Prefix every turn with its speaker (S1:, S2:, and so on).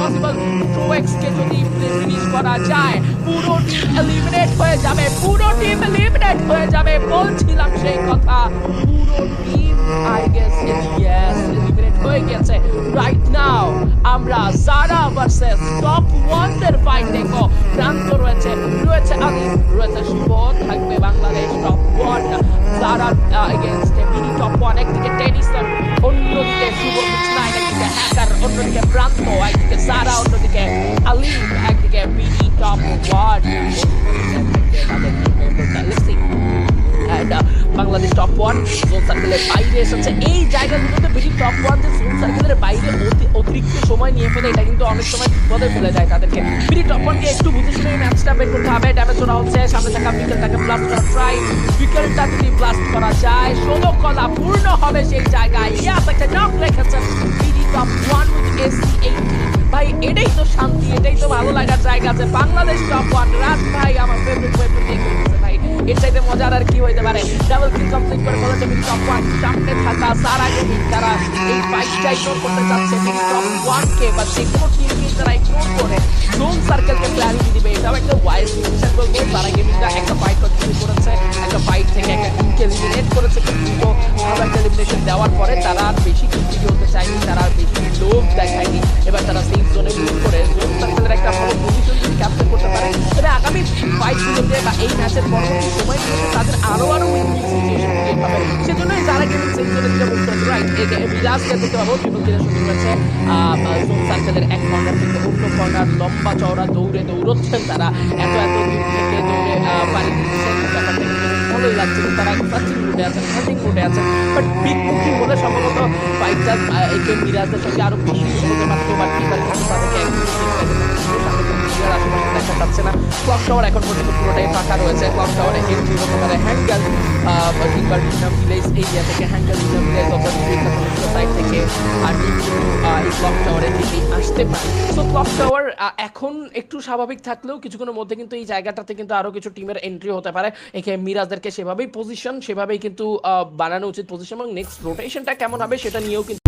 S1: Possible ট্রোএক্স কে যদি finish করা যায় পুরো টিম এলিমিনেট হয়ে যাবে, পুরো টিম এলিমিনেট হয়ে যাবে, বলছিলাম সেই কথা। পুরো team I guess yes eliminate হয়ে গেছে। রাইট নাও আমরা জারা ভার্সেস টপ 1 দের ফাইট দেখো। প্রান্ত রয়েছে আলী, রয়েছে শুভ, থাকবে বাংলাদেশ টপ 1 জারা এগেইনস্ট মিনি টপ 1। একদিকে টেনিসন, অন্যদিকে শুভ মিক্সনাইন, একদিকে হ্যাকার, অন্যদিকে প্রান্ত, একদিকে জারা, অন্যদিকে আলী, একদিকে mini top 1। Bangladesh top 1 zone সার্কেলের বাইরে এসেছে। এই জায়গাগুলোতে বেশি টপ 1 যে জোন সার্কেলের বাইরে অতিরিক্ত সময় নিয়ে ফেলে, এটা কিন্তু অনেক সময় বিপদে ফেলে যায় তাদেরকে। বিডি টপ 1 কে একটু বুঝে শুনে ম্যাচটা বের করতে হবে। ড্যামেজ করা হচ্ছে, সামনে থাকা বিকেলটাকে ব্লাস্ট করা ট্রাই, বিকেলটা যদি ব্লাস্ট করা যায় 16 কলা পূর্ণ হবে সেই জায়গায়। ইয়াস একটা নক রেখেছেন বিডি টপ 1 উইথ এসি 80। ভাই এটাই তো শান্তি, এটাই তো ভালো লাগার জায়গা যে বাংলাদেশ টপ 1 রাজ ভাই আমার ফেভারিট ওয়েপন দিয়ে খেলতেছে ভাই। এর চাইতে মজার আর কি হইতে পারে। ডাবল কিল কমপ্লিট করে ফেলেছে মিনি টপ 1। সামনে থাকা সারা গেমিং তারা এই ফাইটটা ইগনোর করতে চাচ্ছে মিনি টপ 1 কে, বা যে কোনো টিমকে তারা ইগনোর করে জোন সার্কেলকে ক্ল্যারিটি দিবে। এটাও একটা ওয়াইজ ডিসিশন বলবো। সারা গেমিংটা একটা ফাইট কন্টিনিউ করেছে, একটা ফাইট থেকে একটা টিমকে এলিমিনেট করেছে, কিন্তু ভালো একটা এলিমিনেশন দেওয়ার পরে তারা আর বেশি কন্টিনিউ হতে চায়নি, তারা আর বেশি লোভ দেখায়নি। এবার তারা সেফ জোনে মুভ করে জোন সার্কেলের একটা ভালো পজিশন যদি ক্যাপচার করতে পারে, তবে আগামী ফাইটগুলোতে বা এই ম্যাচের পরবর্তী সময়গুলোতে তাদের আরো উইন সিচুয়েশন ক্রিয়েট হবে। সেজন্যই যারা গেমিং সেফ জোনের দিকে মুভ করেছে। রাইট মিরাজকে দেখতে পাবো ট্রিপল কিলের সুযোগ রয়েছে জোন সার্কেলের এক কর্নার থেকে অন্য কর্নার। লম্বা চওড়া দৌড়চ্ছেন তারা, এত দূর থেকে দৌড়ে পানি দিচ্ছেন, ব্যাপারটা কিন্তু ভালোই লাগছে। তারা ফার্স্টিং রুটে আছেন, ফার্স্টিং রুটে আছেন, বাট বিগ মুভি হলে সম্ভবত ফাইটটা একে মিরাজের সঙ্গে আরো বেশি হতে পারতো, বাট এবার কিন্তু তাদেরকে আশেপাশে দেখা যাচ্ছে না। ক্লক টাওয়ার এখন পর্যন্ত পুরোটাই ফাঁকা রয়েছে। ক্লক টাওয়ারে এন্ট্রি হতে পারে হ্যাঙ্গাল কিংবা ডিনাম ভিলেজ এরিয়া থেকে, হ্যাঙ্গাল ডিনাম ভিলেজ অথবা সাইড থেকে, আর কিন্তু এই ক্লক টাওয়ারে এগিয়ে আসতে পারে। সো ক্লক টাওয়ার এখন একটু স্বাভাবিক থাকলেও কিছুক্ষণের মধ্যে কিন্তু এই জায়গাটাতে কিন্তু আরো কিছু টিমের এন্ট্রি হতে পারে। এখানে মিরাজদেরকে সেভাবেই পজিশন, সেভাবেই কিন্তু বানানো উচিত পজিশন, এবং নেক্সট রোটেশনটা কেমন হবে সেটা নিয়েও কিন্তু